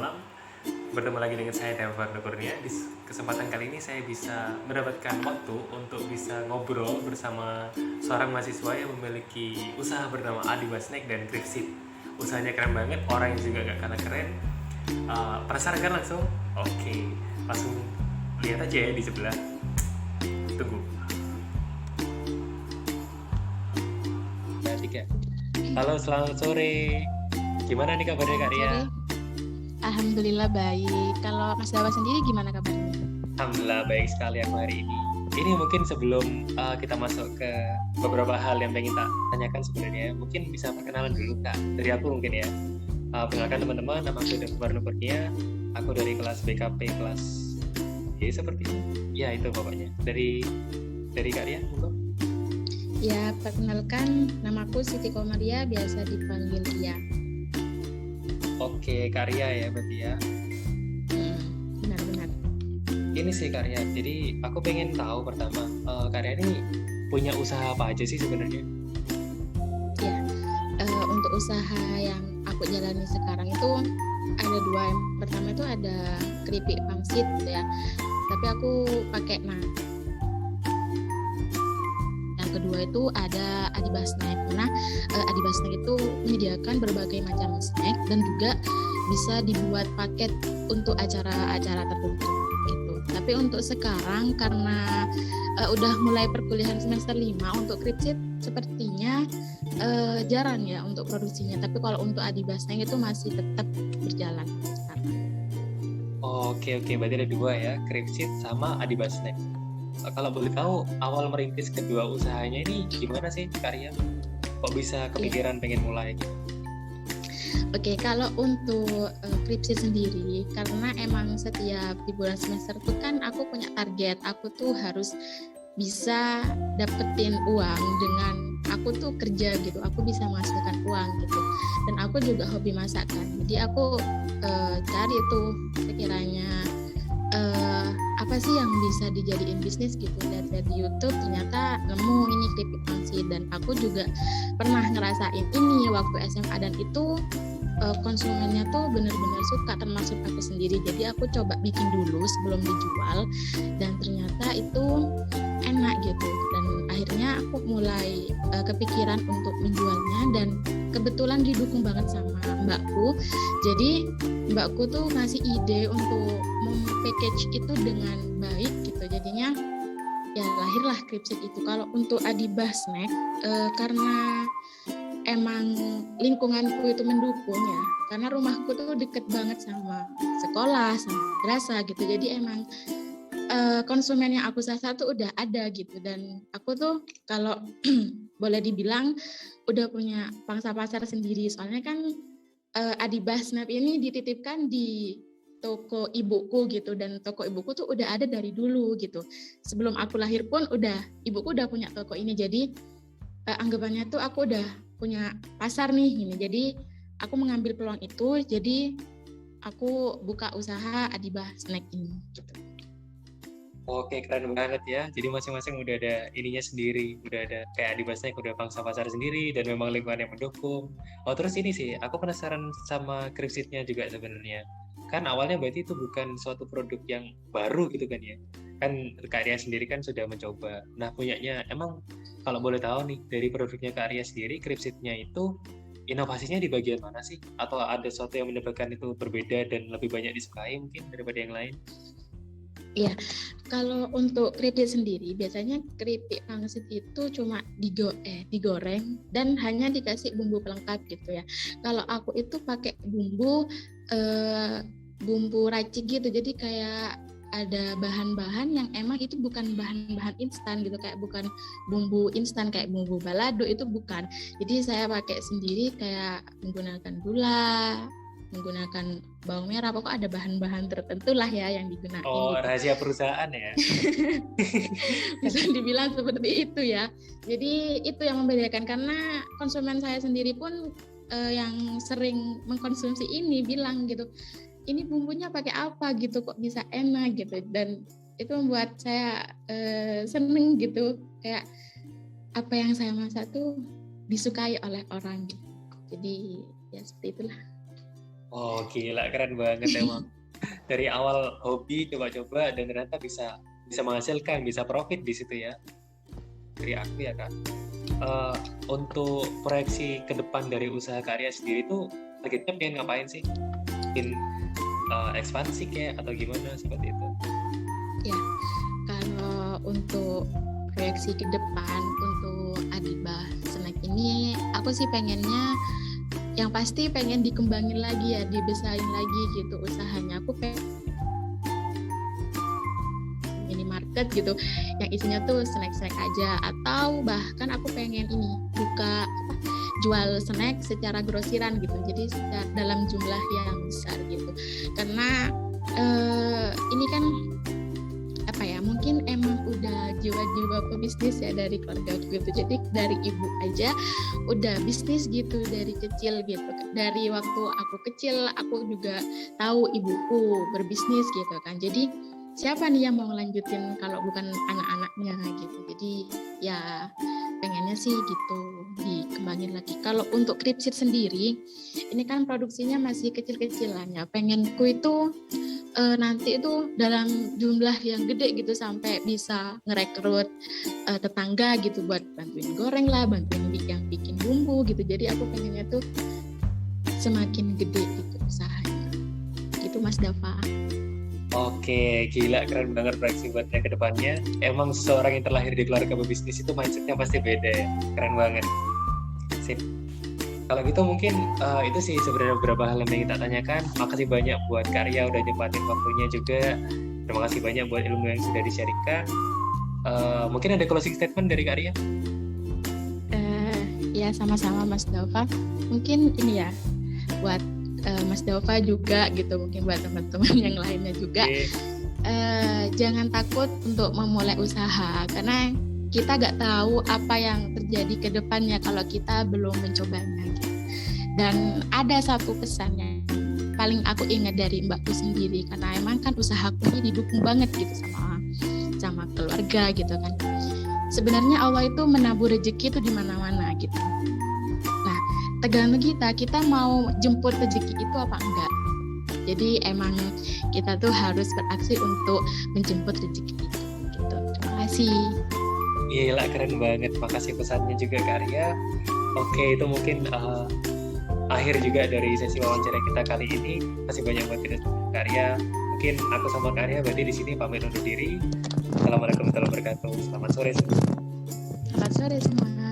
malam. Bertemu lagi dengan saya Devan Kurnia. Di kesempatan kali ini saya bisa mendapatkan waktu untuk bisa ngobrol bersama seorang mahasiswa yang memiliki usaha bernama Adiba Snack dan Gripsit. Usahanya keren banget, orang yang juga gak kalah keren. Penasaran kan langsung? Oke, langsung lihat aja ya di sebelah. Tunggu. Ya, tiga. Halo, selamat sore. Gimana nih kabarnya Kak Ria? Alhamdulillah baik. Kalau Mas Dawa sendiri gimana kabarnya? Alhamdulillah baik sekali aku hari ini. Ini mungkin sebelum kita masuk ke beberapa hal yang pengen tak tanyakan sebenarnya, mungkin bisa perkenalan dulu Kak. Dari aku mungkin ya. Perkenalkan teman-teman, nama aku Devan Kurnia. Aku dari kelas BKP kelas seperti itu. Ya itu pokoknya. Dari Kak Ria, monggo. Ya, perkenalkan namaku Siti Komaria, biasa dipanggil Ria. Oke, Karya ya berarti ya. Benar-benar. Ini sih Karya. Jadi aku pengen tahu pertama, Karya ini punya usaha apa aja sih sebenarnya? Ya, untuk usaha yang aku jalani sekarang itu ada dua. Yang pertama itu ada keripik pangsit ya. Tapi aku pakai Yang kedua itu ada Adiba Snack. Nah, Adiba Snack itu menyediakan berbagai macam snack dan juga bisa dibuat paket untuk acara-acara tertentu gitu. Tapi untuk sekarang karena udah mulai perkuliahan semester 5 untuk Gripsit sepertinya jarang ya untuk produksinya. Tapi kalau untuk Adiba Snack itu masih tetap berjalan sekarang. Oke, berarti ada dua ya, Gripsit sama Adiba Snack. Kalau boleh tahu awal merintis kedua usahanya ini gimana sih Karya? Kok bisa kepikiran pengen mulai gitu? Oke, kalau untuk Gripsit sendiri, karena emang setiap di bulan semester tuh kan aku punya target, aku tuh harus bisa dapetin uang dengan aku tuh kerja gitu, aku bisa menghasilkan uang gitu. Dan aku juga hobi masakan, jadi aku cari tuh sekiranya apa sih yang bisa dijadiin bisnis gitu. Lihat di YouTube ternyata nemu ini keripik pangsit, dan aku juga pernah ngerasain ini waktu SMA, dan itu konsumennya tuh benar-benar suka, termasuk aku sendiri. Jadi aku coba bikin dulu sebelum dijual, dan ternyata itu enak gitu. Dan akhirnya aku mulai kepikiran untuk menjualnya, dan kebetulan didukung banget sama mbakku. Jadi mbakku tuh ngasih ide untuk package itu dengan baik gitu. Jadinya ya lahirlah Gripsit itu. Kalau untuk Adiba Snack karena emang lingkunganku itu mendukung ya, karena rumahku tuh deket banget sama sekolah, sama madrasah gitu. Jadi emang konsumen yang aku sasar tuh udah ada gitu. Dan aku tuh kalau boleh dibilang udah punya pangsa pasar sendiri. Soalnya kan Adiba Snack ini dititipkan di toko ibuku gitu, dan toko ibuku tuh udah ada dari dulu gitu. Sebelum aku lahir pun ibuku udah punya toko ini. Jadi anggapannya tuh aku udah punya pasar nih ini. Jadi aku mengambil peluang itu, jadi aku buka usaha Adiba Snack ini gitu. Oke, keren banget ya. Jadi masing-masing udah ada ininya sendiri, udah ada kayak Adiba Snack, udah pangsa pasar sendiri, dan memang lingkungan yang mendukung. Oh, terus ini sih, aku penasaran sama Gripsitnya juga sebenarnya. Kan awalnya berarti itu bukan suatu produk yang baru gitu kan ya? Kan Kak Arya sendiri kan sudah mencoba. Nah, punyanya, emang kalau boleh tahu nih, dari produknya Kak Arya sendiri, Gripsitnya itu inovasinya di bagian mana sih? Atau ada sesuatu yang menyebabkan itu berbeda dan lebih banyak disukai mungkin daripada yang lain? Iya, kalau untuk keripik sendiri biasanya keripik pangsit itu cuma digoreng dan hanya dikasih bumbu pelengkap gitu ya. Kalau aku itu pakai bumbu racik gitu, jadi kayak ada bahan-bahan yang emang itu bukan bahan-bahan instan gitu, kayak bukan bumbu instan kayak bumbu balado, itu bukan. Jadi saya pakai sendiri, kayak menggunakan gula, menggunakan bawang merah, pokoknya ada bahan-bahan tertentu lah ya yang digunakan. Oh, gitu. rahasia perusahaan ya? Bisa dibilang seperti itu ya. Jadi itu yang membedakan, karena konsumen saya sendiri pun yang sering mengkonsumsi ini bilang gitu, ini bumbunya pakai apa gitu, kok bisa enak gitu. Dan itu membuat saya seneng gitu, kayak apa yang saya masak tuh disukai oleh orang gitu. Jadi ya seperti itulah. Oh gila, keren banget emang. Dari awal hobi coba-coba dan ternyata bisa bisa menghasilkan, bisa profit di situ ya. Dari aku ya Kak. Eh, untuk proyeksi ke depan dari usaha karya sendiri tuh targetnya pengen ngapain sih? Mungkin ekspansi kayak atau gimana seperti itu? Ya, kalau untuk proyeksi ke depan untuk Adiba Snack ini, aku sih pengennya yang pasti pengen dikembangin lagi ya, dibesarin lagi gitu usahanya. Aku pengen minimarket gitu yang isinya tuh snack-snack aja, atau bahkan aku pengen ini buka jual snack secara grosiran gitu, jadi dalam jumlah yang besar gitu, karena ini kan apa ya, mungkin emang udah jiwa-jiwa pebisnis ya dari keluarga gitu, jadi dari ibu aja udah bisnis gitu dari kecil gitu, dari waktu aku kecil aku juga tahu ibuku berbisnis gitu kan, jadi siapa nih yang mau ngelanjutin kalau bukan anak-anaknya gitu, jadi ya pengennya sih gitu dikembangin lagi. Kalau untuk Kripsit sendiri ini kan produksinya masih kecil-kecilan ya, pengenku itu nanti itu dalam jumlah yang gede gitu sampai bisa ngerekrut tetangga gitu buat bantuin goreng lah, bantuin yang bikin bumbu gitu, jadi aku pengennya tuh semakin gede gitu usahanya gitu Mas Dava. Oke, gila keren banget proyeksi buatnya ke depannya. Emang seseorang yang terlahir di keluarga pebisnis itu mindsetnya pasti beda ya. Keren banget. Sip. Kalau gitu mungkin itu sih sebenarnya beberapa hal yang ingin tak tanyakan. Makasih banyak buat Karya udah nyempatin waktunya juga. Terima kasih banyak buat ilmu yang sudah di-sharingkan. Mungkin ada closing statement dari Karya? Ya sama-sama Mas Dava. Mungkin ini ya buat Mas Dava juga gitu, mungkin buat teman-teman yang lainnya juga. Jangan takut untuk memulai usaha karena kita gak tahu apa yang terjadi ke depannya kalau kita belum mencobanya gitu. Dan ada satu pesan yang paling aku ingat dari mbakku sendiri, karena emang kan usahaku ini didukung banget gitu sama keluarga gitu kan. Sebenarnya Allah itu menabur rezeki itu di mana-mana gitu. Nah, tergantung kita mau jemput rezeki itu apa enggak. Jadi emang kita tuh harus beraksi untuk menjemput rezeki itu gitu. Terima kasih. Gila keren banget, makasih pesannya juga Karya. Oke, itu mungkin akhir juga dari sesi wawancara kita kali ini. Masih banyak buat Karya. Mungkin aku sama Karya berarti di sini pamit undur diri. Assalamualaikum warahmatullahi wabarakatuh. Selamat sore semua. Selamat sore semua.